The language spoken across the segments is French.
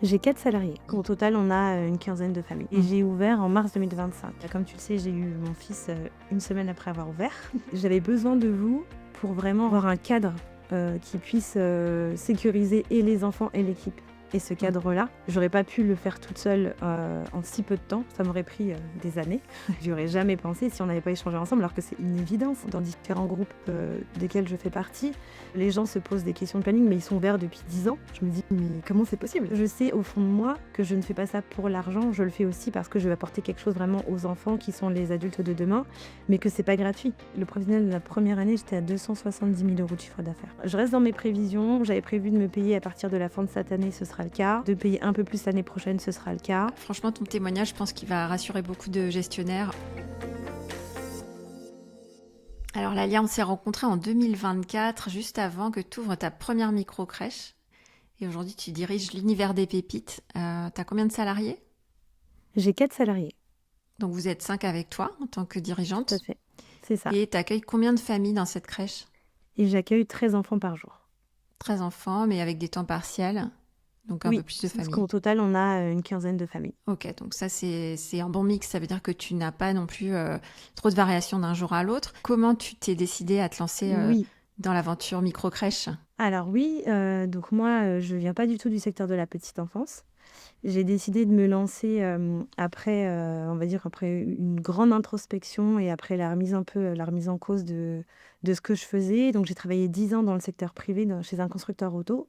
J'ai 4 salariés. Au total, on a une quinzaine de familles. Et j'ai ouvert en mars 2025. Comme tu le sais, j'ai eu mon fils une semaine après avoir ouvert. J'avais besoin de vous pour vraiment avoir un cadre qui puisse sécuriser et les enfants et l'équipe. Et ce cadre-là, j'aurais pas pu le faire toute seule en si peu de temps. Ça m'aurait pris des années. J'y aurais jamais pensé si on n'avait pas échangé ensemble, alors que c'est une évidence. Dans différents groupes desquels je fais partie, les gens se posent des questions de planning, mais ils sont ouverts depuis 10 ans. Je me dis, mais comment c'est possible? Je sais au fond de moi que je ne fais pas ça pour l'argent. Je le fais aussi parce que je veux apporter quelque chose vraiment aux enfants qui sont les adultes de demain, mais que c'est pas gratuit. Le prévisionnel de la première année, j'étais à 270 000 euros de chiffre d'affaires. Je reste dans mes prévisions. J'avais prévu de me payer à partir de la fin de cette année, ce sera le cas. De payer un peu plus l'année prochaine, ce sera le cas. Franchement, ton témoignage, je pense qu'il va rassurer beaucoup de gestionnaires. Alors Lalia, on s'est rencontrés en 2024, juste avant que tu ouvres ta première micro-crèche. Et aujourd'hui, tu diriges l'univers des pépites. T'as combien de salariés? J'ai 4 salariés. Donc vous êtes 5 avec toi en tant que dirigeante. Tout à fait. C'est ça. Et t'accueilles combien de familles dans cette crèche? Et j'accueille 13 enfants par jour. 13 enfants, mais avec des temps partiels. Donc un peu plus de parce familles. qu'au total, on a une quinzaine de familles. Ok, donc ça c'est un bon mix, ça veut dire que tu n'as pas non plus trop de variations d'un jour à l'autre. Comment tu t'es décidée à te lancer Oui. dans l'aventure micro-crèche? Alors oui, donc moi, je viens pas du tout du secteur de la petite enfance. J'ai décidé de me lancer après, on va dire, après une grande introspection et après la remise la remise en cause de ce que je faisais. Donc j'ai travaillé 10 ans dans le secteur privé, chez un constructeur auto.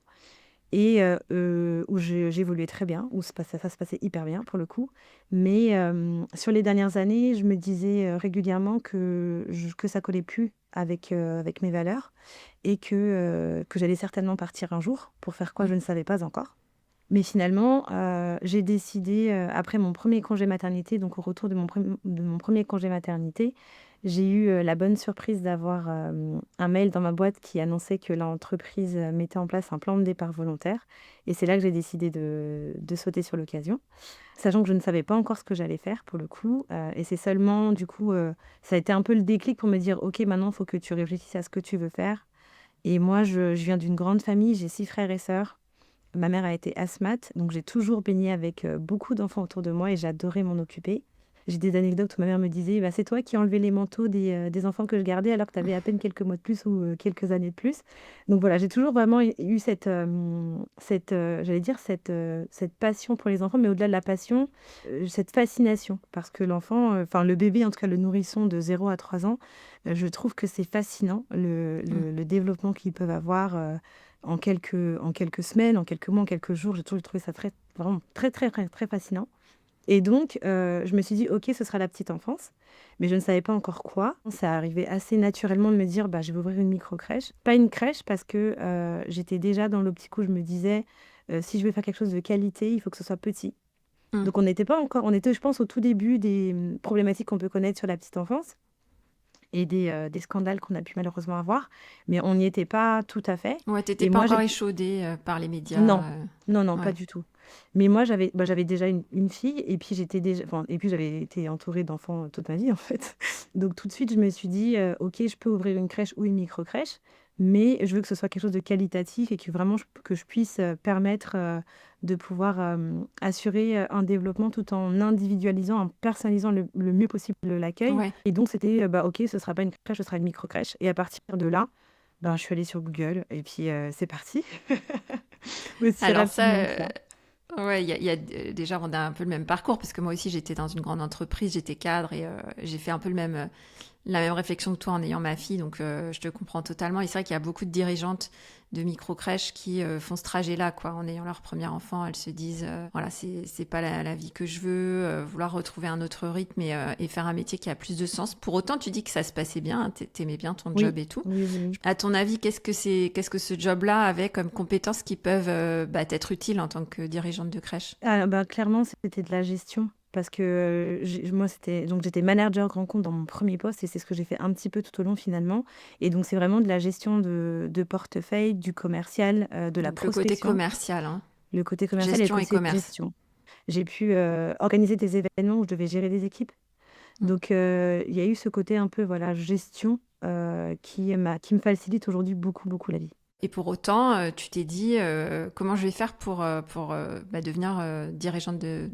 Et où j'évoluais très bien, où ça se passait hyper bien pour le coup. Mais sur les dernières années, je me disais régulièrement que ça collait plus avec mes valeurs et que j'allais certainement partir un jour pour faire quoi, je ne savais pas encore. Mais finalement, j'ai décidé, après mon premier congé maternité, donc au retour de mon premier congé maternité, j'ai eu la bonne surprise d'avoir un mail dans ma boîte qui annonçait que l'entreprise mettait en place un plan de départ volontaire. Et c'est là que j'ai décidé de sauter sur l'occasion, sachant que je ne savais pas encore ce que j'allais faire pour le coup. Et c'est seulement, du coup, ça a été un peu le déclic pour me dire, OK, maintenant, il faut que tu réfléchisses à ce que tu veux faire. Et moi, je viens d'une grande famille, j'ai 6 frères et sœurs. Ma mère a été asthmate, donc j'ai toujours baigné avec beaucoup d'enfants autour de moi et j'adorais m'en occuper. J'ai des anecdotes où ma mère me disait bah, c'est toi qui as enlevé les manteaux des enfants que je gardais alors que tu avais à peine quelques mois de plus ou quelques années de plus. Donc voilà, j'ai toujours vraiment eu j'allais dire, cette passion pour les enfants, mais au-delà de la passion, cette fascination. Parce que l'enfant, enfin le bébé, en tout cas le nourrisson de 0 à 3 ans, je trouve que c'est fascinant le développement qu'ils peuvent avoir. En quelques semaines, en quelques mois, en quelques jours. J'ai toujours trouvé ça vraiment très, très, très, très fascinant. Et donc, je me suis dit, OK, ce sera la petite enfance. Mais je ne savais pas encore quoi. Ça arrivait assez naturellement de me dire, bah, je vais ouvrir une micro-crèche. Pas une crèche parce que j'étais déjà dans l'optique où je me disais, si je veux faire quelque chose de qualité, il faut que ce soit petit. Donc, on n'était pas encore, on était, je pense, au tout début des problématiques qu'on peut connaître sur la petite enfance et des scandales qu'on a pu malheureusement avoir, mais on n'y était pas tout à fait. Ouais, t'étais Et pas moi, encore échaudée par les médias. non, non, pas Ouais. du tout. Mais moi, j'avais déjà une fille, et puis et puis j'avais été entourée d'enfants toute ma vie, en fait. Donc tout de suite, je me suis dit, OK, je peux ouvrir une crèche ou une micro-crèche, mais je veux que ce soit quelque chose de qualitatif et que vraiment que je puisse permettre de pouvoir assurer un développement tout en individualisant, en personnalisant le mieux possible l'accueil. Ouais. Et donc c'était, bah, OK, ce sera pas une crèche, ce sera une micro-crèche. Et à partir de là, ben, je suis allée sur Google et puis c'est parti. Aussi Alors rapidement ça, que ça. ouais, déjà on a un peu le même parcours parce que moi aussi j'étais dans une grande entreprise, j'étais cadre et j'ai fait un peu la même réflexion que toi en ayant ma fille, donc je te comprends totalement. Et c'est vrai qu'il y a beaucoup de dirigeantes de micro-crèches qui font ce trajet-là, quoi. En ayant leur premier enfant, elles se disent, voilà, c'est pas la vie que je veux, vouloir retrouver un autre rythme et faire un métier qui a plus de sens. Pour autant, tu dis que ça se passait bien, hein, t'aimais bien ton Oui, job et tout. oui, oui. À ton avis, qu'est-ce que ce job-là avait comme compétences qui peuvent t'être utiles en tant que dirigeante de crèche? Ah, bah, clairement, c'était de la gestion. Parce que moi, j'étais manager grand compte dans mon premier poste et c'est ce que j'ai fait un petit peu tout au long finalement. Et donc, c'est vraiment de la gestion de portefeuille, du commercial, de la Donc le côté prospection. commercial, hein. Le côté commercial et le Gestion et côté commerce. gestion. J'ai pu organiser des événements où je devais gérer des équipes. Donc, il y a eu ce côté un peu voilà, gestion qui me facilite aujourd'hui beaucoup, beaucoup la vie. Et pour autant, tu t'es dit comment je vais faire pour devenir dirigeante de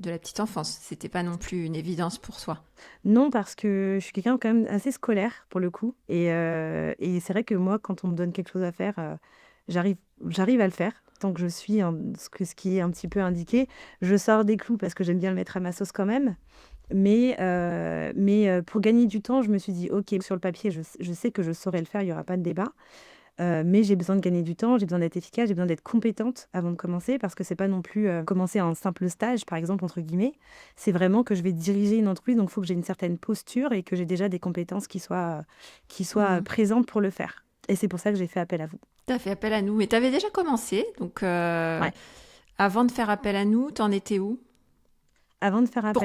la petite enfance. C'était pas non plus une évidence pour toi. Non, parce que je suis quelqu'un quand même assez scolaire pour le coup. Et c'est vrai que moi, quand on me donne quelque chose à faire, j'arrive, j'arrive à le faire. Tant que je suis ce qui est un petit peu indiqué, je sors des clous parce que j'aime bien le mettre à ma sauce quand même. Mais pour gagner du temps, je me suis dit, OK, sur le papier, je sais que je saurais le faire, il n'y aura pas de débat. Mais j'ai besoin de gagner du temps, j'ai besoin d'être efficace, j'ai besoin d'être compétente avant de commencer parce que c'est pas non plus commencer un simple stage, par exemple, entre guillemets. C'est vraiment que je vais diriger une entreprise, donc il faut que j'ai une certaine posture et que j'ai déjà des compétences qui soient Mhm. présentes pour le faire. Et c'est pour ça que j'ai fait appel à vous. T'as fait appel à nous, mais t'avais déjà commencé. Donc, Ouais. avant de faire appel à nous, t'en étais où? Avant de faire appel à vous,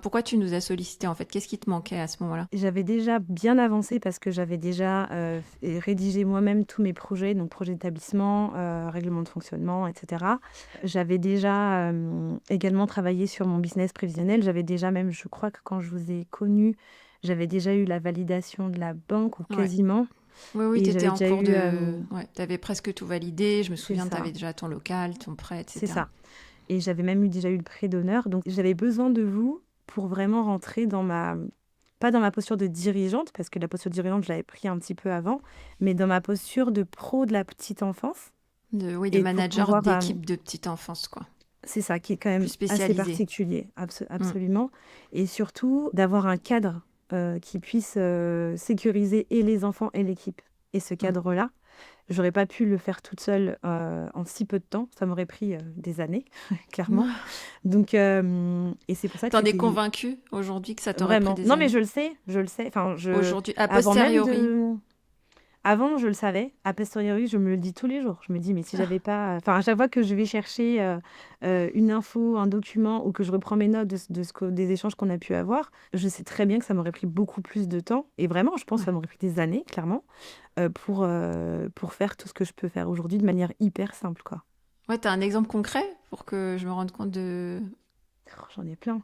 Pourquoi tu nous as sollicité en fait? Qu'est-ce qui te manquait à ce moment-là? j'avais déjà bien avancé parce que j'avais déjà rédigé moi-même tous mes projets, donc projet d'établissement, règlement de fonctionnement, etc. J'avais déjà également travaillé sur mon business prévisionnel. J'avais déjà même, je crois que quand je vous ai connu, j'avais déjà eu la validation de la banque ou Ouais. quasiment. Oui, oui, Et t'étais j'avais en déjà cours eu... de. Ouais, t'avais presque tout validé. Je me c'est souviens, ça, t'avais déjà ton local, ton prêt, c'est etc. ça. Et j'avais même déjà eu le prêt d'honneur. Donc j'avais besoin de vous pour vraiment rentrer dans ma... Pas dans ma posture de dirigeante, parce que la posture de dirigeante, je l'avais pris un petit peu avant, mais dans ma posture de pro de la petite enfance. Oui, de Et pour manager pouvoir... d'équipe de petite enfance, quoi. c'est ça, qui est quand Plus même assez spécialisé. particulier, Mm. absolument. Et surtout, d'avoir un cadre qui puisse sécuriser et les enfants et l'équipe. Et ce Mm. cadre-là, j'aurais pas pu le faire toute seule en si peu de temps. Ça m'aurait pris des années, clairement. Donc, et c'est pour ça que T'en es c'était convaincu aujourd'hui que ça t'aurait pris vraiment. des Non, mais années? je le sais. Enfin, Aujourd'hui, a avant même posteriori. de, avant, je le savais. A posteriori, je me le dis tous les jours. Je me dis, mais si j'avais pas, enfin, à chaque fois que je vais chercher une info, un document, ou que je reprends mes notes des échanges qu'on a pu avoir, je sais très bien que ça m'aurait pris beaucoup plus de temps. Et vraiment, je pense que Ouais. ça m'aurait pris des années, clairement, pour faire tout ce que je peux faire aujourd'hui de manière hyper simple, quoi. Ouais, t'as un exemple concret pour que je me rende compte de. Oh, j'en ai plein.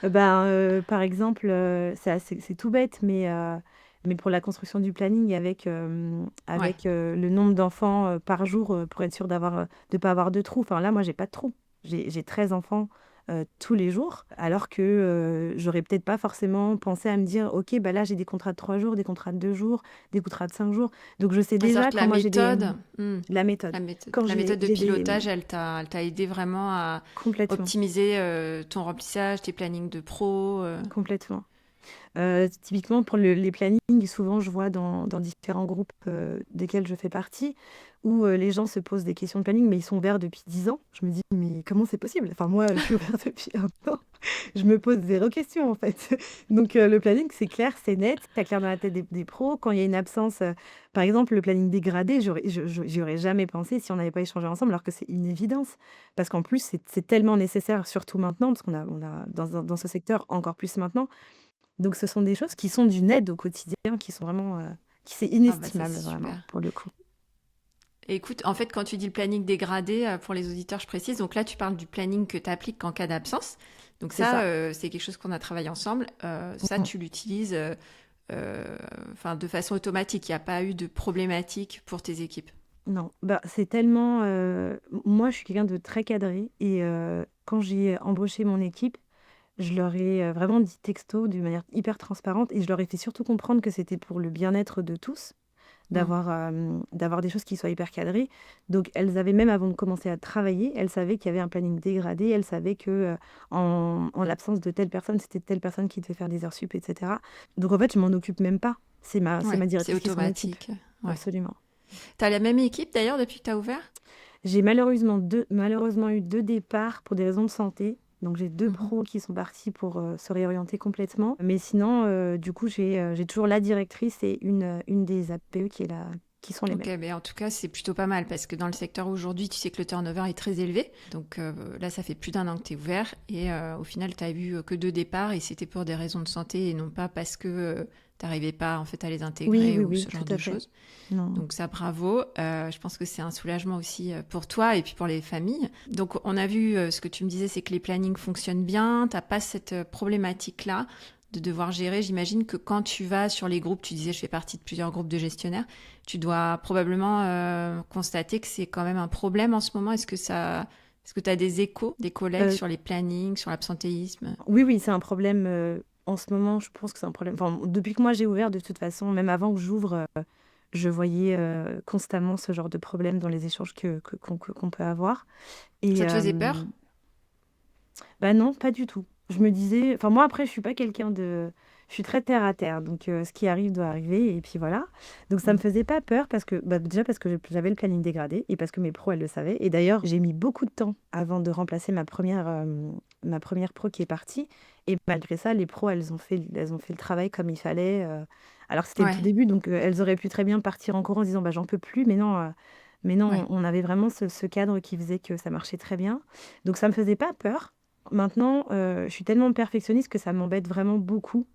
Ben, par exemple, c'est tout bête, mais pour la construction du planning Ouais. avec le nombre d'enfants par jour pour être sûr de pas avoir de trous. Enfin, là, moi, j'ai pas de trous. J'ai 13 enfants tous les jours, alors que j'aurais peut-être pas forcément pensé à me dire, OK, bah là, j'ai des contrats de 3 jours, des contrats de 2 jours, des contrats de 5 jours. Donc, je sais Ouais, c'est-à-dire déjà que la quand moi j'ai des... méthode, La méthode. Quand la méthode de j'ai des... pilotage, elle t'a aidé vraiment à Complètement, optimiser ton remplissage, tes plannings de pro. complètement. Typiquement, pour les plannings, souvent, je vois dans différents groupes desquels je fais partie, où les gens se posent des questions de planning, mais ils sont ouverts depuis 10 ans. Je me dis, mais comment c'est possible? Enfin, moi, je suis ouverte depuis un an. Je me pose zéro question, en fait. Donc, le planning, c'est clair, c'est net, c'est clair dans la tête des pros. Quand il y a une absence, par exemple, le planning dégradé, j'y aurais jamais pensé si on n'avait pas échangé ensemble, alors que c'est une évidence. Parce qu'en plus, c'est tellement nécessaire, surtout maintenant, parce qu'on a dans ce secteur encore plus maintenant. Donc ce sont des choses qui sont d'une aide au quotidien, qui sont vraiment, c'est Ah bah ça inestimable c'est vraiment, super. pour le coup. Et écoute, en fait, quand tu dis le planning dégradé, pour les auditeurs, je précise, donc là tu parles du planning que tu appliques en cas d'absence. Donc C'est ça, ça. c'est quelque chose qu'on a travaillé ensemble. Ça, Mmh. tu l'utilises enfin, de façon automatique. Il n'y a pas eu de problématique pour tes équipes. Non, bah, c'est tellement, moi je suis quelqu'un de très cadré et quand j'ai embauché mon équipe, je leur ai vraiment dit texto d'une manière hyper transparente et je leur ai fait surtout comprendre que c'était pour le bien-être de tous. Mm. D'avoir des choses qui soient hyper cadrées. Donc, elles avaient même, avant de commencer à travailler, elles savaient qu'il y avait un planning dégradé, elles savaient que en l'absence de telle personne, c'était telle personne qui devait faire des heures sup, etc. Donc, en fait, je m'en occupe même pas. C'est Ouais, ma c'est directrice qui s'en occupe. automatique. Ouais. Absolument. T'as la même équipe d'ailleurs depuis que t'as ouvert? J'ai malheureusement eu deux départs pour des raisons de santé. Donc, j'ai deux Mhm. pros qui sont partis pour se réorienter complètement. Mais sinon, du coup, j'ai toujours la directrice et une des APE qui sont les Ok, mêmes. mais en tout cas, c'est plutôt pas mal parce que dans le secteur aujourd'hui, tu sais que le turnover est très élevé. Donc là, ça fait plus d'un an que tu es ouvert et au final, tu as eu que 2 départs et c'était pour des raisons de santé et non pas parce que tu n'arrivais pas en fait à les Oui, intégrer oui, ou oui, ce tout genre à de fait. choses. Non. Donc ça, bravo. Je pense que c'est un soulagement aussi pour toi et puis pour les familles. Donc on a vu, ce que tu me disais, c'est que les plannings fonctionnent bien, t'as pas cette problématique-là de devoir gérer. J'imagine que quand tu vas sur les groupes, tu disais je fais partie de plusieurs groupes de gestionnaires, tu dois probablement constater que c'est quand même un problème en ce moment. Est-ce que tu as des échos des collègues Euh, sur les plannings, sur l'absentéisme? oui, oui, c'est un problème. En ce moment, je pense que c'est un problème. Enfin, depuis que moi j'ai ouvert, de toute façon, même avant que j'ouvre, je voyais constamment ce genre de problème dans les échanges qu'on peut avoir. Et Ça te faisait peur? bah non, pas du tout. Je me disais, enfin moi après, je suis pas quelqu'un de, je suis très terre à terre, donc ce qui arrive doit arriver et puis voilà. Donc ça me Mm. faisait pas peur parce que, bah, déjà parce que j'avais le planning dégradé et parce que mes pros elles le savaient. Et d'ailleurs, j'ai mis beaucoup de temps avant de remplacer ma première pro qui est partie. Et malgré ça, les pros elles ont fait le travail comme il fallait. Alors que c'était le tout Ouais, début, donc elles auraient pu très bien partir en courant en se disant bah j'en peux plus, mais non. Mais non, ouais. on avait vraiment ce cadre qui faisait que ça marchait très bien. Donc ça me faisait pas peur. Maintenant, je suis tellement perfectionniste que ça m'embête vraiment beaucoup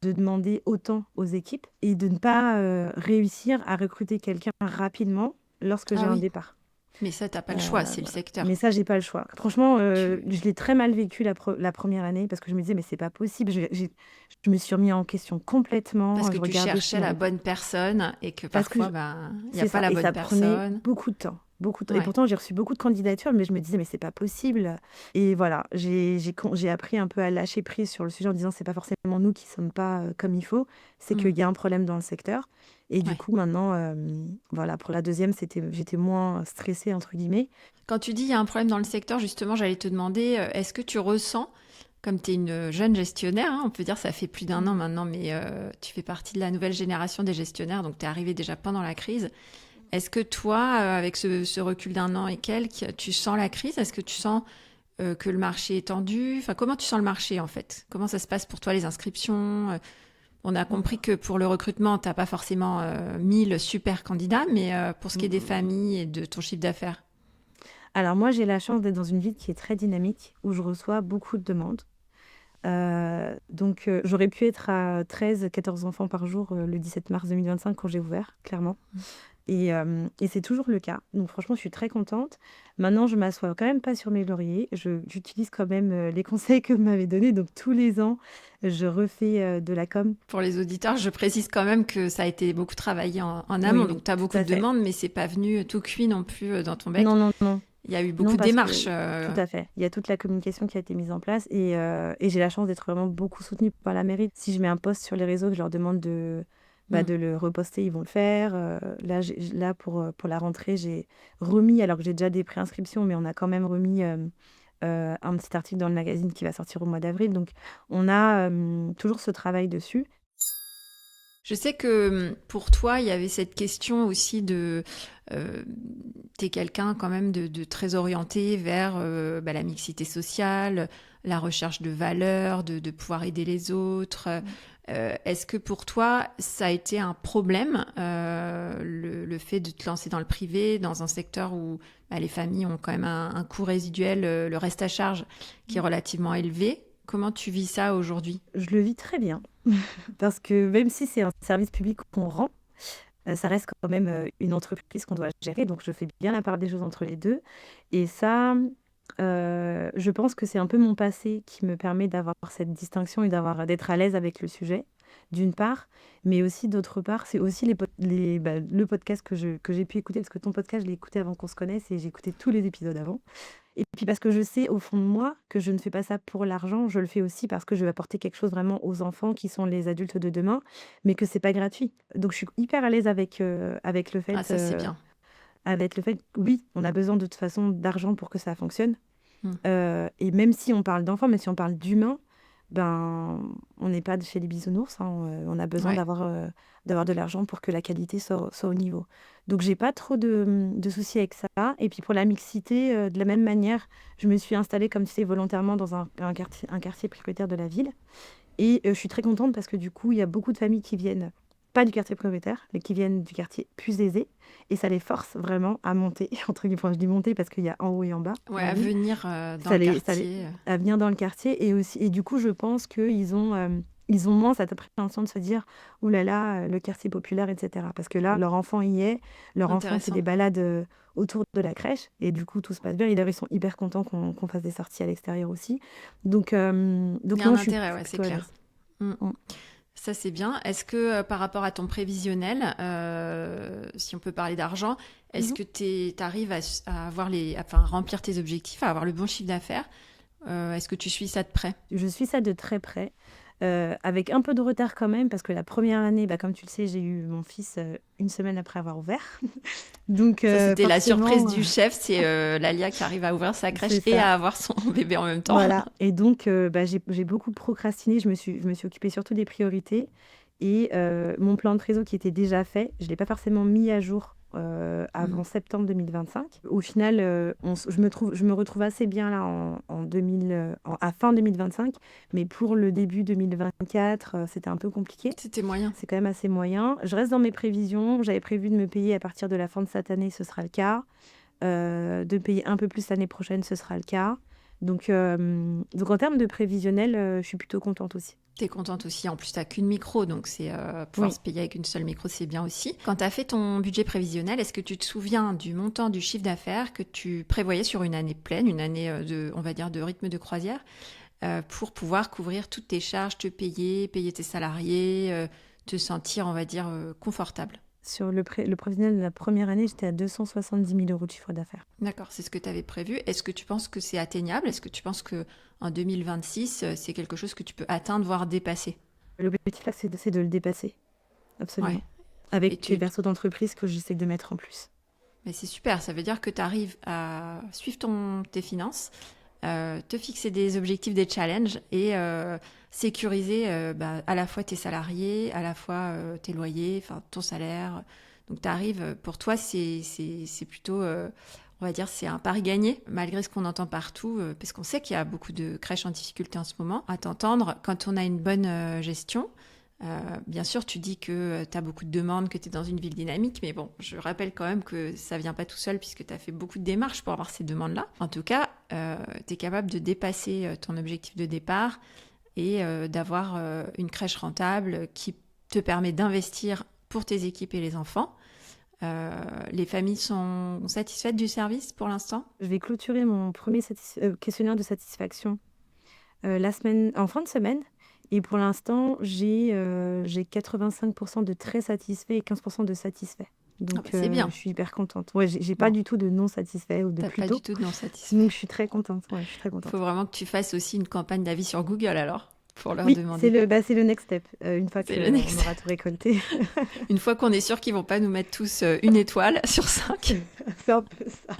de demander autant aux équipes et de ne pas réussir à recruter quelqu'un rapidement lorsque j'ai Ah un oui, départ. mais ça, t'as pas le choix, c'est le Voilà. secteur. Mais ça, j'ai pas le choix. Franchement, Tu... je l'ai très mal vécu la première année parce que je me disais, mais c'est pas possible. Je me suis remis en question Parce complètement. que Je tu regardais cherchais s'il y la avait bonne personne et que parce que parfois, ben, il n'y a c'est pas ça la et bonne ça prenait personne. beaucoup de temps, beaucoup de temps et Ouais. pourtant j'ai reçu beaucoup de candidatures, mais je me disais: «Mais c'est pas possible» et voilà, j'ai appris un peu à lâcher prise sur le sujet en disant: «C'est pas forcément nous qui sommes pas, comme il faut, c'est Mm. qu'il y a un problème dans le secteur» et du Ouais. coup maintenant, voilà, pour la deuxième j'étais moins «stressée» entre guillemets. Quand tu dis il y a un problème dans le secteur, justement, j'allais te demander, est-ce que tu ressens, comme tu es une jeune gestionnaire, hein, on peut dire ça fait plus d'un an Mmh. maintenant, mais tu fais partie de la nouvelle génération des gestionnaires, donc tu es arrivée déjà pendant la crise. Est-ce que toi, avec ce recul d'un an et quelques, tu sens la crise? Est-ce que tu sens que le marché est tendu? Enfin, comment tu sens le marché en fait? Comment ça se passe pour toi les inscriptions? On a compris que pour le recrutement, tu n'as pas forcément 1000 super candidats, mais pour ce qui est des Mmh. familles et de ton chiffre d'affaires. Alors moi, j'ai la chance d'être dans une ville qui est très dynamique, où je reçois beaucoup de demandes. Donc j'aurais pu être à 13-14 enfants par jour, le 17 mars 2025 quand j'ai ouvert, clairement. Et c'est toujours le cas. Donc franchement, je suis très contente. Maintenant, je m'assois quand même pas sur mes lauriers. J'utilise quand même les conseils que vous m'avez donnés. Donc tous les ans, je refais de la com. Pour les auditeurs, je précise quand même que ça a été beaucoup travaillé en Oui, amont, oui, donc tu as tout beaucoup à de fait. demandes, mais c'est pas venu tout cuit non plus dans ton bec. Non, non, non. Il y a eu Non, beaucoup de parce démarches. que tout à fait. Il y a toute la communication qui a été mise en place et j'ai la chance d'être vraiment beaucoup soutenue par la mairie. Si je mets un post sur les réseaux, que je leur demande Mm. de le reposter, ils vont le faire. Là, pour la rentrée, j'ai remis, alors que j'ai déjà des préinscriptions, mais on a quand même remis un petit article dans le magazine qui va sortir au mois d'avril. Donc, on a toujours ce travail dessus. Je sais que pour toi, il y avait cette question aussi de... t'es quelqu'un quand même de très orienté vers bah, la mixité sociale, la recherche de valeurs, de pouvoir aider les autres. Est-ce que pour toi, ça a été un problème, le fait de te lancer dans le privé, dans un secteur où bah, les familles ont quand même un coût résiduel, le reste à charge, qui est relativement élevé? Comment tu vis ça aujourd'hui? Je le vis très bien parce que même si c'est un service public qu'on rend, ça reste quand même, une entreprise qu'on doit gérer, donc je fais bien la part des choses entre les 2. Et ça, je pense que c'est un peu mon passé qui me permet d'avoir cette distinction et d'être à l'aise avec le sujet, d'une part, mais aussi d'autre part, c'est aussi le podcast que j'ai pu écouter, parce que ton podcast, je l'ai écouté avant qu'on se connaisse et j'ai écouté tous les épisodes avant. Et puis parce que je sais au fond de moi que je ne fais pas ça pour l'argent, je le fais aussi parce que je veux apporter quelque chose vraiment aux enfants qui sont les adultes de demain, mais que c'est pas gratuit. Donc je suis hyper à l'aise Ah, ça c'est bien. avec le fait que oui, on a besoin de toute façon d'argent pour que ça fonctionne. Mm. Et même si on parle d'enfants, même si on parle d'humains, ben on n'est pas chez les bisounours, hein, on a besoin Ouais. d'avoir de l'argent pour que la qualité soit au niveau. Donc j'ai pas trop de soucis avec ça. Et puis pour la mixité, de la même manière, je me suis installée, comme tu sais, volontairement dans un quartier prioritaire de la ville. Et je suis très contente parce que du coup, il y a beaucoup de familles qui viennent, pas du quartier prioritaire, mais qui viennent du quartier plus aisé. Et ça les force vraiment à monter, entre guillemets. Enfin, je dis monter parce qu'il y a en haut et en bas Ouais, dans la à ville. venir dans Ça le les, ça les, quartier. à venir dans le quartier. Et du coup, je pense ils ont moins cette appréhension de se dire, ouh là là, le quartier populaire, etc. Parce que là, leur enfant y est, leur enfant fait Intéressant. des balades autour de la crèche. Et du coup, tout se passe bien. Et d'ailleurs, ils sont hyper contents qu'on fasse des sorties à l'extérieur aussi. Donc Il y a non, un je suis intérêt, ouais, c'est plutôt à clair. l'aise. Mm. Mm. Ça, c'est bien. Est-ce que par rapport à ton prévisionnel, si on peut parler d'argent, est-ce Mhm. que tu arrives à avoir à remplir tes objectifs, à avoir le bon chiffre d'affaires? Est-ce que tu suis ça de près? Je suis ça de très près, avec un peu de retard quand même, parce que la première année, bah, comme tu le sais, j'ai eu mon fils une semaine après avoir ouvert. Donc Ça, c'était la surprise forcément, du chef, c'est Lalia qui arrive à ouvrir sa crèche c'est et ça. à avoir son bébé en même temps. Voilà. Et donc, bah, j'ai beaucoup procrastiné. Je me suis occupée surtout des priorités. Et mon plan de trésor qui était déjà fait, je ne l'ai pas forcément mis à jour Mm. avant septembre 2025. Au final, je me retrouve assez bien là en 2000, à fin 2025. Mais pour le début 2024, c'était un peu compliqué. C'était moyen. C'est quand même assez moyen. Je reste dans mes prévisions. J'avais prévu de me payer à partir de la fin de cette année, ce sera le cas. De payer un peu plus l'année prochaine, ce sera le cas. Donc en termes de prévisionnel, je suis plutôt contente aussi. T'es contente aussi. En plus, t'as qu'une micro, donc c'est pouvoir Oui. se payer avec une seule micro, c'est bien aussi. Quand tu as fait ton budget prévisionnel, est-ce que tu te souviens du montant du chiffre d'affaires que tu prévoyais sur une année pleine, une année de, on va dire, de rythme de croisière, pour pouvoir couvrir toutes tes charges, te payer tes salariés, te sentir, on va dire, confortable? Sur le prévisionnel de la première année, j'étais à 270 000 euros de chiffre d'affaires. D'accord, c'est ce que tu avais prévu. Est-ce que tu penses que c'est atteignable? Est-ce que tu penses que en 2026, c'est quelque chose que tu peux atteindre, voire dépasser? L'objectif là, c'est de le dépasser, Ouais. absolument. Et Avec les tu, persos d'entreprise que j'essaie de mettre en plus. Mais c'est super, ça veut dire que tu arrives à suivre tes finances, te fixer des objectifs, des challenges et sécuriser à la fois tes salariés, à la fois tes loyers, enfin ton salaire. Donc tu arrives, pour toi, c'est plutôt, on va dire, c'est un pari gagné, malgré ce qu'on entend partout, parce qu'on sait qu'il y a beaucoup de crèches en difficulté en ce moment. À t'entendre, quand on a une bonne gestion, bien sûr, tu dis que tu as beaucoup de demandes, que tu es dans une ville dynamique, mais bon, je rappelle quand même que ça vient pas tout seul puisque tu as fait beaucoup de démarches pour avoir ces demandes-là. En tout cas, tu es capable de dépasser ton objectif de départ et d'avoir une crèche rentable qui te permet d'investir pour tes équipes et les enfants. Les familles sont satisfaites du service pour l'instant? Je vais clôturer mon premier questionnaire de satisfaction en fin de semaine. Et pour l'instant, j'ai 85% de très satisfait et 15% de satisfait. Ah Donc, bah, c'est bien. je suis hyper contente. Ouais, j'ai pas Bon, du tout de non satisfait ou de t'as pas du plutôt. tout de non satisfait. Donc, je suis très contente. Ouais, je suis très Il faut contente. vraiment que tu fasses aussi une campagne d'avis sur Google alors, pour leur Oui, c'est demander. le next step. Une fois C'est le qu'on next. aura tout récolté. Une fois qu'on est sûr qu'ils vont pas nous mettre tous une étoile sur 5. C'est un peu ça.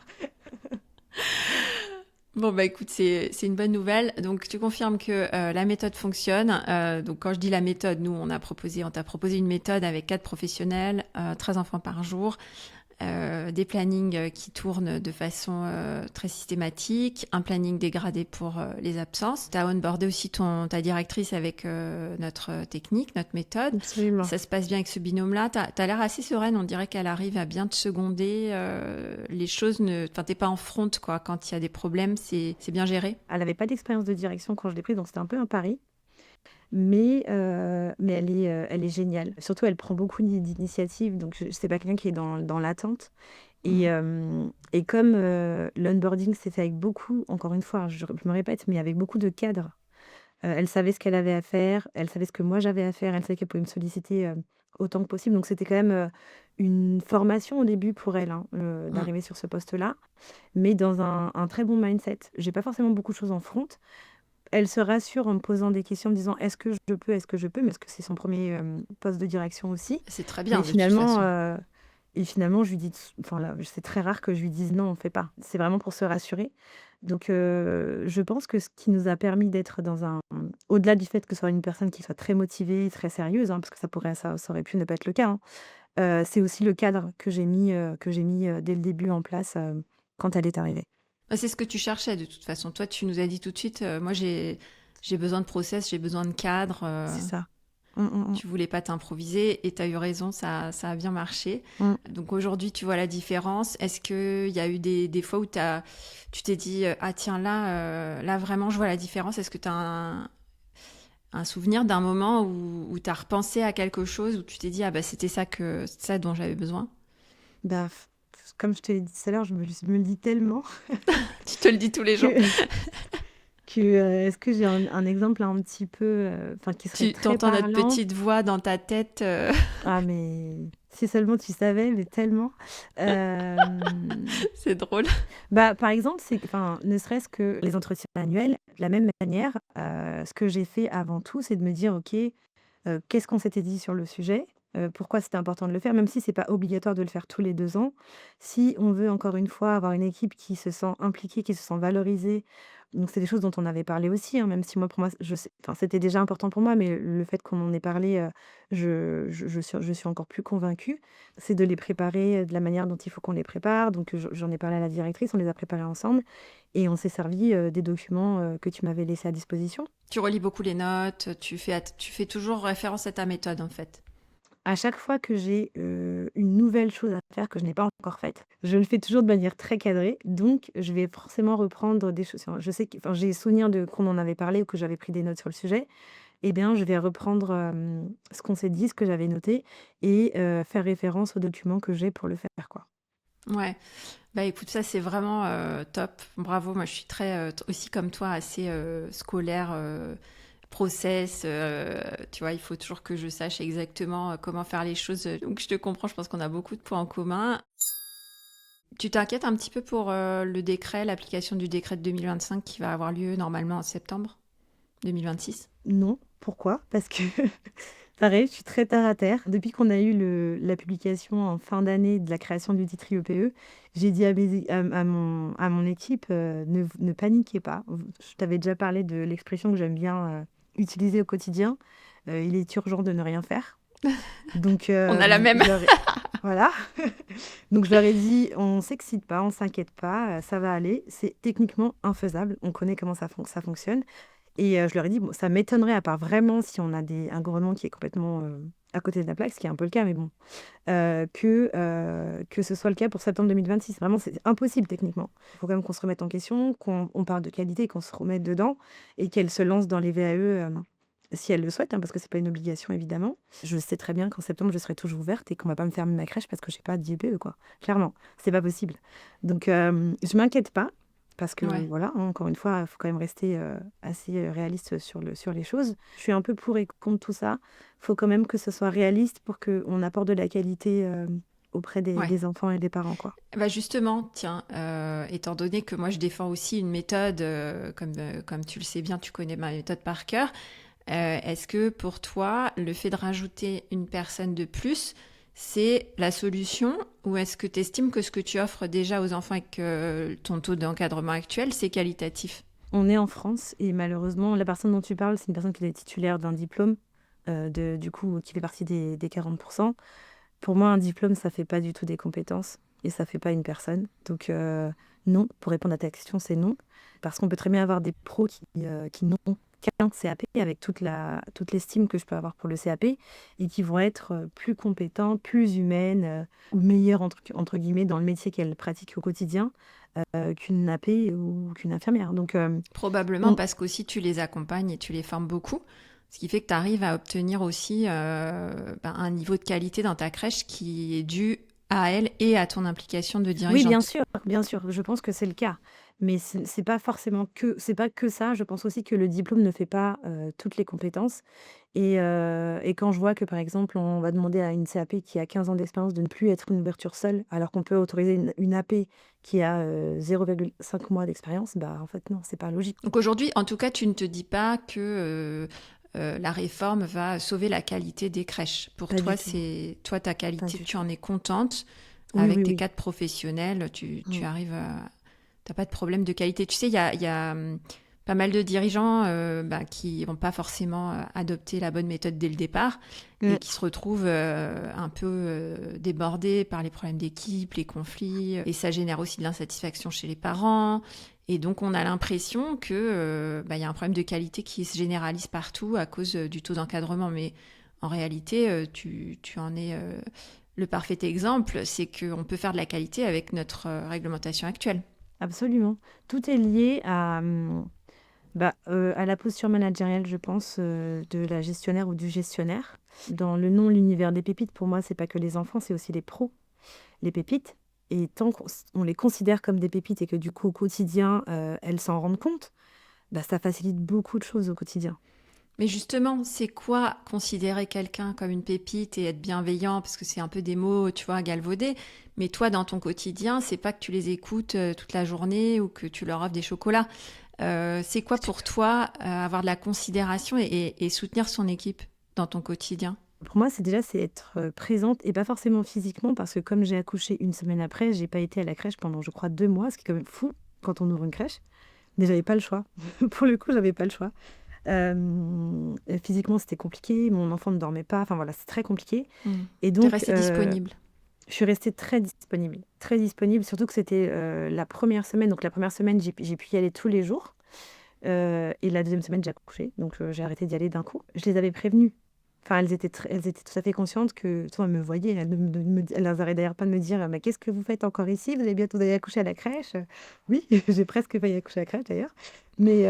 Bon, bah écoute, c'est une bonne nouvelle. Donc, tu confirmes que la méthode fonctionne. Donc, quand je dis la méthode, nous, on t'a proposé une méthode avec 4 professionnels, 13 enfants par jour, des plannings qui tournent de façon très systématique, un planning dégradé pour les absences. Tu as onboardé aussi ta directrice avec notre technique, notre méthode. Absolument. Ça se passe bien avec ce binôme-là. T'as l'air assez sereine. On dirait qu'elle arrive à bien te seconder. Les choses enfin, t'es pas en front, quoi. Quand il y a des problèmes, c'est bien géré. Elle n'avait pas d'expérience de direction quand je l'ai prise, donc c'était un peu un pari. Mais elle est géniale. Surtout, elle prend beaucoup d'initiatives, donc c'est pas quelqu'un qui est dans l'attente. Et, Mhm. et comme l'onboarding s'est fait avec beaucoup, encore une fois, je me répète, mais avec beaucoup de cadres, elle savait ce qu'elle avait à faire, elle savait ce que moi j'avais à faire, elle savait qu'elle pouvait me solliciter autant que possible. Donc c'était quand même une formation au début pour elle hein, Mm. d'arriver sur ce poste-là, mais dans un très bon mindset. J'ai pas forcément beaucoup de choses en front. Elle se rassure en me posant des questions, en me disant est-ce que je peux, mais parce que c'est son premier poste de direction aussi. C'est très Mais bien, de toute finalement, façon. je lui dis, enfin là, c'est très rare que je lui dise non, on fait pas. C'est vraiment pour se rassurer. Donc, je pense que ce qui nous a permis d'être au-delà du fait que ce soit une personne qui soit très motivée, très sérieuse, hein, parce que ça aurait pu ne pas être le cas, hein, c'est aussi le cadre que j'ai mis dès le début en place quand elle est arrivée. C'est ce que tu cherchais, de toute façon. Toi, tu nous as dit tout de suite, moi, j'ai besoin de process, j'ai besoin de cadre. C'est ça. Mm, mm, mm. Tu voulais pas t'improviser et tu as eu raison, ça a bien marché. Mm. Donc aujourd'hui, tu vois la différence. Est-ce qu'il y a eu des fois où tu t'es dit, ah tiens, là vraiment, je vois la différence. Est-ce que tu as un souvenir d'un moment où tu as repensé à quelque chose, où tu t'es dit, ah bah c'était ça dont j'avais besoin? Bah, comme je te l'ai dit tout à l'heure, je me le dis tellement Tu te le dis tous les jours. que, est-ce que j'ai un exemple un petit peu, enfin qui serait Tu très t'entends notre parlant? petite voix dans ta tête. Ah mais si seulement tu savais, mais tellement. C'est drôle. Bah, par exemple, enfin, ne serait-ce que les entretiens annuels, de la même manière, ce que j'ai fait avant tout, c'est de me dire: «OK, qu'est-ce qu'on s'était dit sur le sujet? Pourquoi c'était important de le faire?» même si c'est pas obligatoire de le faire tous les 2 ans. Si on veut encore une fois avoir une équipe qui se sent impliquée, qui se sent valorisée, donc c'est des choses dont on avait parlé aussi, hein, même si moi pour moi, je sais enfin, c'était déjà important pour moi, mais le fait qu'on en ait parlé, je suis encore plus convaincue. C'est de les préparer, de la manière dont il faut qu'on les prépare. Donc j'en ai parlé à la directrice, on les a préparés ensemble et on s'est servi, des documents, que tu m'avais laissés à disposition. Tu relis beaucoup les notes, tu fais toujours référence à ta méthode en fait. À chaque fois que j'ai, une nouvelle chose à faire que je n'ai pas encore faite, je le fais toujours de manière très cadrée, donc je vais forcément reprendre des choses. Enfin, je sais que enfin, j'ai souvenir de qu'on en avait parlé ou que j'avais pris des notes sur le sujet. Eh bien, je vais reprendre, ce qu'on s'est dit, ce que j'avais noté et faire référence aux documents que j'ai pour le faire, quoi. Ouais. Bah écoute, ça c'est vraiment top. Bravo. Moi je suis très aussi comme toi assez scolaire, process. Tu vois, il faut toujours que je sache exactement comment faire les choses. Donc je te comprends. Je pense qu'on a beaucoup de points en commun. Tu t'inquiètes un petit peu pour le décret, l'application du décret de 2025 qui va avoir lieu normalement en septembre 2026? Non, pourquoi? Parce que pareil, je suis très terre à terre. Depuis qu'on a eu la publication en fin d'année de la création du titre IEPE, j'ai dit à mon équipe, ne paniquez pas. Je t'avais déjà parlé de l'expression que j'aime bien utiliser au quotidien. Il est urgent de ne rien faire. Donc, On a la même. voilà. Donc, je leur ai dit, on s'excite pas, on s'inquiète pas, ça va aller. C'est techniquement infaisable. On connaît comment ça fonctionne. Et je leur ai dit: «Bon, ça m'étonnerait à part vraiment si on a un gouvernement qui est complètement, à côté de la plaque», ce qui est un peu le cas, mais bon, que ce soit le cas pour septembre 2026. Vraiment, c'est impossible techniquement. Il faut quand même qu'on se remette en question, qu'on parle de qualité et qu'on se remette dedans et qu'elle se lance dans les VAE, si elle le souhaite, hein, parce que c'est pas une obligation évidemment. Je sais très bien qu'en septembre, je serai toujours ouverte et qu'on va pas me fermer ma crèche parce que j'ai pas d'IEPE, quoi. Clairement, c'est pas possible. Donc je m'inquiète pas parce que Ouais. voilà, hein, encore une fois, il faut quand même rester, assez, réaliste sur les choses. Je suis un peu pour et contre tout ça. Faut quand même que ce soit réaliste pour qu'on apporte de la qualité, auprès des Ouais. des enfants et des parents, quoi. Bah justement, tiens, étant donné que moi je défends aussi une méthode, comme tu le sais bien, tu connais ma méthode par cœur, est-ce que pour toi, le fait de rajouter une personne de plus, c'est la solution ou est-ce que tu estimes que ce que tu offres déjà aux enfants avec ton taux d'encadrement actuel, c'est qualitatif? On est en France et malheureusement, la personne dont tu parles, c'est une personne qui est titulaire d'un diplôme, du coup, qui fait partie des 40. Pour moi, un diplôme, ça fait pas du tout des compétences et ça fait pas une personne. Donc non, pour répondre à ta question, c'est non. Parce qu'on peut très bien avoir des pros qui n'ont qu'un CAP avec toute l'estime que je peux avoir pour le CAP et qui vont être plus compétentes, plus humaines ou meilleures entre guillemets dans le métier qu'elles pratiquent au quotidien qu'une AP ou qu'une infirmière. Donc Probablement on- parce qu'aussi tu les accompagnes et tu les formes beaucoup, ce qui fait que tu arrives à obtenir aussi un niveau de qualité dans ta crèche qui est dû à elle et à ton implication de Oui, dirigeante. bien sûr, je pense que c'est le cas. Mais c'est pas que ça. Je pense aussi que le diplôme ne fait pas toutes les compétences. Et quand je vois que, par exemple, on va demander à une CAP qui a 15 ans d'expérience de ne plus être une ouverture seule, alors qu'on peut autoriser une AP qui a 0,5 mois d'expérience, bah en fait non, c'est pas logique. Donc aujourd'hui, en tout cas, tu ne te dis pas que la réforme va sauver la qualité des crèches. Pour Pas du toi, tout, toi, ta pas qualité, du tu tout. en es contente Oui, avec oui, tes oui. cadres professionnels, tu Mm. arrives à... T'as pas de problème de qualité. Tu sais, il y a pas mal de dirigeants qui n'ont pas forcément adopté la bonne méthode dès le départ et Mm. qui se retrouvent un peu débordés par les problèmes d'équipe, les conflits, et ça génère aussi de l'insatisfaction chez les parents. Et donc, on a l'impression que y a un problème de qualité qui se généralise partout à cause du taux d'encadrement. Mais en réalité, tu en es le parfait exemple, c'est qu'on peut faire de la qualité avec notre réglementation actuelle. Absolument. Tout est lié à la posture managériale, je pense, de la gestionnaire ou du gestionnaire. Dans le nom, l'univers des pépites, pour moi, c'est pas que les enfants, c'est aussi les pros, les pépites. Et tant qu'on les considère comme des pépites et que du coup, au quotidien, elles s'en rendent compte, bah, ça facilite beaucoup de choses au quotidien. Mais justement, c'est quoi considérer quelqu'un comme une pépite et être bienveillant? Parce que c'est un peu des mots, tu vois, galvaudés. Mais toi, dans ton quotidien, c'est pas que tu les écoutes toute la journée ou que tu leur offres des chocolats. C'est quoi pour toi avoir de la considération et soutenir son équipe dans ton quotidien? Pour moi, c'est être présente et pas forcément physiquement parce que comme j'ai accouché une semaine après, j'ai pas été à la crèche pendant, je crois, 2 mois, ce qui est quand même fou quand on ouvre une crèche. Mais j'avais pas le choix. Pour le coup, j'avais pas le choix. Physiquement, c'était compliqué. Mon enfant ne dormait pas. Enfin voilà, c'est très compliqué. Hmm. Et T'es donc, resté disponible. je suis restée très disponible. Très disponible, surtout que c'était la première semaine. Donc la première semaine, j'ai pu y aller tous les jours. Et la deuxième semaine, j'ai accouché. Donc j'ai arrêté d'y aller d'un coup. Je les avais prévenues. Enfin, elles étaient tout à fait conscientes que, toi, elles me voyaient. Elles n'arrêtaient d'ailleurs pas de me dire, mais qu'est-ce que vous faites encore ici? Vous allez bientôt aller accoucher à la crèche. Oui, j'ai presque failli accoucher à la crèche d'ailleurs. Mais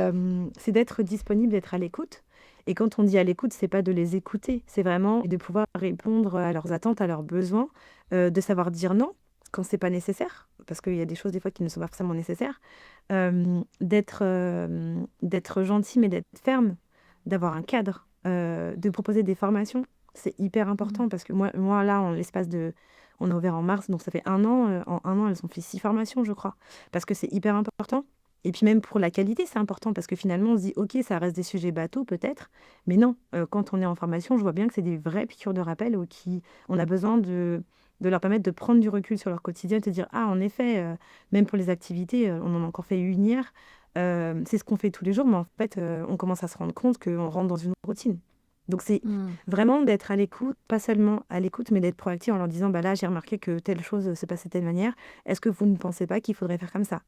c'est d'être disponible, d'être à l'écoute. Et quand on dit à l'écoute, c'est pas de les écouter, c'est vraiment de pouvoir répondre à leurs attentes, à leurs besoins, de savoir dire non quand c'est pas nécessaire, parce qu'il y a des choses des fois qui ne sont pas forcément nécessaires, d'être gentil mais d'être ferme, d'avoir un cadre, de proposer des formations. C'est hyper Hmm. important parce que moi là, en l'espace de... On a ouvert en mars, donc ça fait un an. En un an, elles ont fait 6 formations, je crois. Parce que c'est hyper important. Et puis même pour la qualité, c'est important parce que finalement, on se dit, OK, ça reste des sujets bateaux peut-être, mais non, quand on est en formation, je vois bien que c'est des vraies piqûres de rappel on a besoin de leur permettre de prendre du recul sur leur quotidien, de se dire, ah, en effet, même pour les activités, on en a encore fait une hier, c'est ce qu'on fait tous les jours, mais en fait, on commence à se rendre compte qu'on rentre dans une routine. Donc c'est Hmm. vraiment d'être à l'écoute, pas seulement à l'écoute, mais d'être proactif en leur disant, bah là, j'ai remarqué que telle chose se passe de telle manière, est-ce que vous ne pensez pas qu'il faudrait faire comme ça?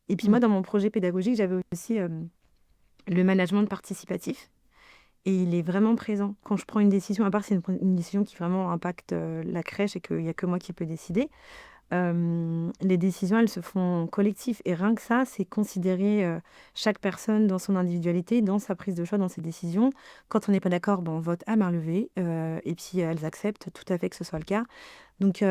Et puis Hmm. moi, dans mon projet pédagogique, j'avais aussi le management participatif. Et il est vraiment présent. Quand je prends une décision, à part si c'est une décision qui vraiment impacte la crèche et qu'il n'y a que moi qui peux décider, les décisions, elles se font collectives. Et rien que ça, c'est considérer chaque personne dans son individualité, dans sa prise de choix, dans ses décisions. Quand on n'est pas d'accord, ben, on vote à main levée. Et puis elles acceptent tout à fait que ce soit le cas. Donc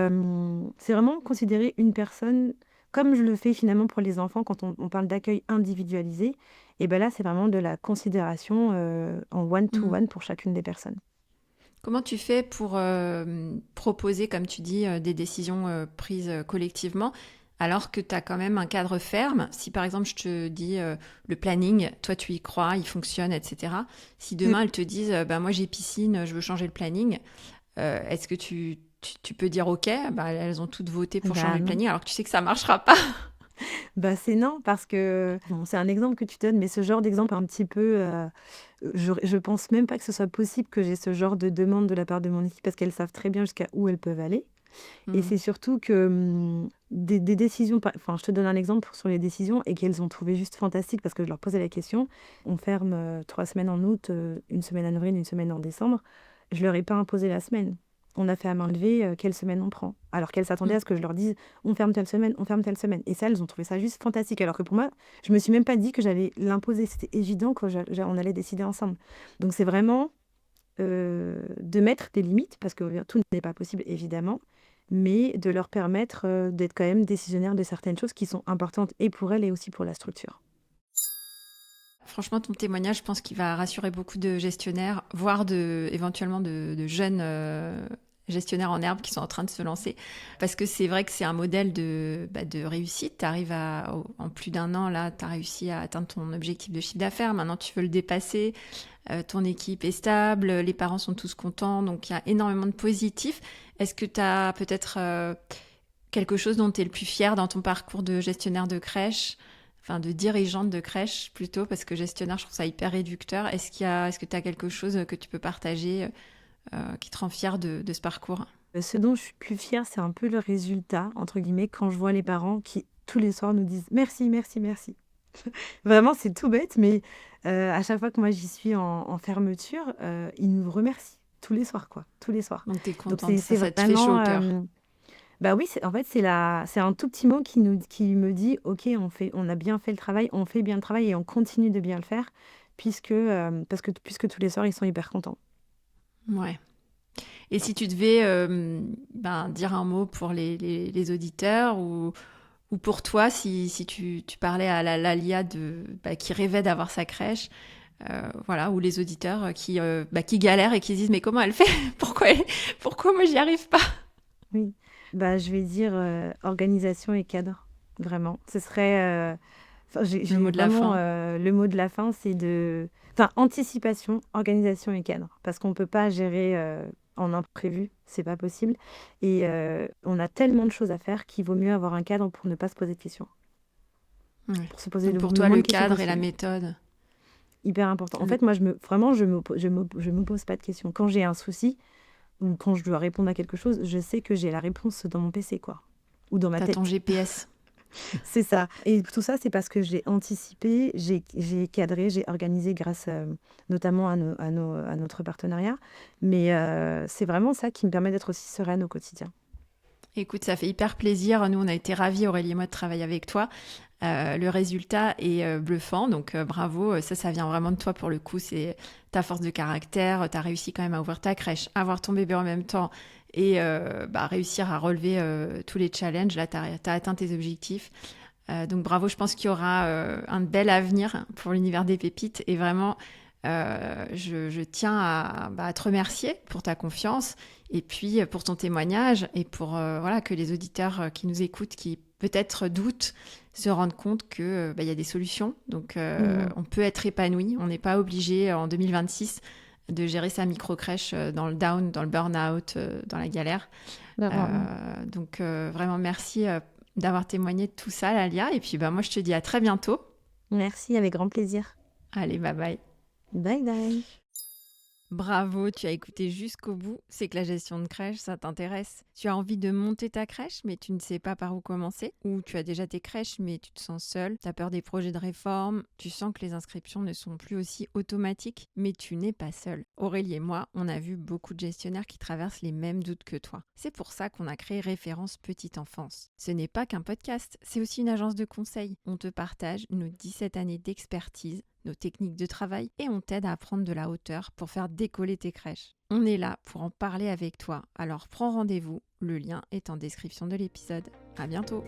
c'est vraiment considérer une personne comme je le fais finalement pour les enfants quand on parle d'accueil individualisé. Et ben là, c'est vraiment de la considération en Hmm. one-to-one pour chacune des personnes. Comment tu fais pour proposer, comme tu dis, des décisions prises collectivement, alors que tu as quand même un cadre ferme? Si par exemple je te dis le planning, toi tu y crois, il fonctionne, etc. Si Mm. demain elles te disent, bah, moi j'ai piscine, je veux changer le planning, est-ce que tu peux dire ok, bah, elles ont toutes voté pour changer Bah le non. planning alors que tu sais que ça marchera pas? Bah c'est non, parce que bon, c'est un exemple que tu donnes, mais ce genre d'exemple un petit peu, je pense même pas que ce soit possible que j'ai ce genre de demande de la part de mon équipe parce qu'elles savent très bien jusqu'à où elles peuvent aller. Et Hmm. c'est surtout que des décisions, enfin je te donne un exemple sur les décisions et qu'elles ont trouvé juste fantastique parce que je leur posais la question. On ferme 3 semaines en août, une semaine en avril, une semaine en décembre. Je leur ai pas imposé la semaine. On a fait à main levée quelle semaine on prend. Alors qu'elles s'attendaient Hmm. à ce que je leur dise on ferme telle semaine, on ferme telle semaine. Et ça, elles ont trouvé ça juste fantastique. Alors que pour moi, je me suis même pas dit que j'allais l'imposer. C'était évident qu'on allait décider ensemble. Donc c'est vraiment de mettre des limites, parce que tout n'est pas possible évidemment, mais de leur permettre d'être quand même décisionnaires de certaines choses qui sont importantes et pour elles et aussi pour la structure. Franchement, ton témoignage, je pense qu'il va rassurer beaucoup de gestionnaires, voire éventuellement de jeunes gestionnaires en herbe qui sont en train de se lancer. Parce que c'est vrai que c'est un modèle de réussite. Tu arrives en plus d'un an, là, tu as réussi à atteindre ton objectif de chiffre d'affaires. Maintenant, tu veux le dépasser. Ton équipe est stable, les parents sont tous contents. Donc, il y a énormément de positifs. Est-ce que tu as peut-être quelque chose dont tu es le plus fier dans ton parcours de gestionnaire de crèche? Enfin, de dirigeante de crèche plutôt, parce que gestionnaire, je trouve ça hyper réducteur. Est-ce que tu as quelque chose que tu peux partager qui te rend fière de ce parcours? Ce dont je suis plus fière, c'est un peu le résultat, entre guillemets, quand je vois les parents qui, tous les soirs, nous disent merci, merci, merci. Vraiment, c'est tout bête, mais à chaque fois que moi j'y suis en fermeture, ils nous remercient tous les soirs, quoi, tous les soirs. Donc, tu es Donc contente, c'est ça te fait chaud vraiment, au cœur. bah oui, en fait, c'est un tout petit mot qui me dit, ok, on a bien fait le travail, on fait bien le travail et on continue de bien le faire, puisque tous les soirs ils sont hyper contents. Ouais. Et si tu devais dire un mot pour les auditeurs Ou pour toi, si tu parlais à la Lia qui rêvait d'avoir sa crèche, voilà, ou les auditeurs qui galèrent et qui se disent mais comment elle fait? Pourquoi moi j'y arrive pas? Oui. Je vais dire organisation et cadre, vraiment. Ce serait, enfin, Le j'ai mot de la vraiment fin. le mot de la fin, c'est enfin, anticipation, organisation et cadre, parce qu'on peut pas gérer en imprévu, c'est pas possible. Et on a tellement de choses à faire qu'il vaut mieux avoir un cadre pour ne pas se poser de questions, Ouais. pour se poser Donc pour le toi, moins le de questions cadre et la possible. méthode. Hyper important. En Le- fait, moi, vraiment, je me pose pas de questions. Quand j'ai un souci ou quand je dois répondre à quelque chose, je sais que j'ai la réponse dans mon PC, quoi, ou dans ma T'as ton tête. GPS. C'est ça. Et tout ça, c'est parce que j'ai anticipé, j'ai cadré, j'ai organisé grâce notamment à notre partenariat. Mais c'est vraiment ça qui me permet d'être aussi sereine au quotidien. Écoute, ça fait hyper plaisir. Nous, on a été ravis, Aurélie et moi, de travailler avec toi. Le résultat est bluffant, donc bravo. Ça vient vraiment de toi pour le coup. C'est ta force de caractère. Tu as réussi quand même à ouvrir ta crèche, avoir ton bébé en même temps et réussir à relever tous les challenges. Là, tu as atteint tes objectifs. Donc bravo, je pense qu'il y aura un bel avenir pour l'univers des pépites. Et vraiment, je tiens à te remercier pour ta confiance et puis pour ton témoignage et pour voilà, que les auditeurs qui nous écoutent, qui peut-être doutent, se rendent compte que il y a des solutions. Donc Mhm. on peut être épanoui. On n'est pas obligé en 2026 de gérer sa micro-crèche dans le down, dans le burn-out, dans la galère. Vraiment. Vraiment merci d'avoir témoigné de tout ça, Lalia. Et puis moi, je te dis à très bientôt. Merci, avec grand plaisir. Allez, bye bye. Bye bye. Bravo, tu as écouté jusqu'au bout. C'est que la gestion de crèche, ça t'intéresse. Tu as envie de monter ta crèche, mais tu ne sais pas par où commencer. Ou tu as déjà tes crèches, mais tu te sens seule. Tu as peur des projets de réforme. Tu sens que les inscriptions ne sont plus aussi automatiques, mais tu n'es pas seule. Aurélie et moi, on a vu beaucoup de gestionnaires qui traversent les mêmes doutes que toi. C'est pour ça qu'on a créé Référence Petite Enfance. Ce n'est pas qu'un podcast, c'est aussi une agence de conseil. On te partage nos 17 années d'expertise, nos techniques de travail et on t'aide à prendre de la hauteur pour faire décoller tes crèches. On est là pour en parler avec toi, alors prends rendez-vous, le lien est en description de l'épisode. À bientôt!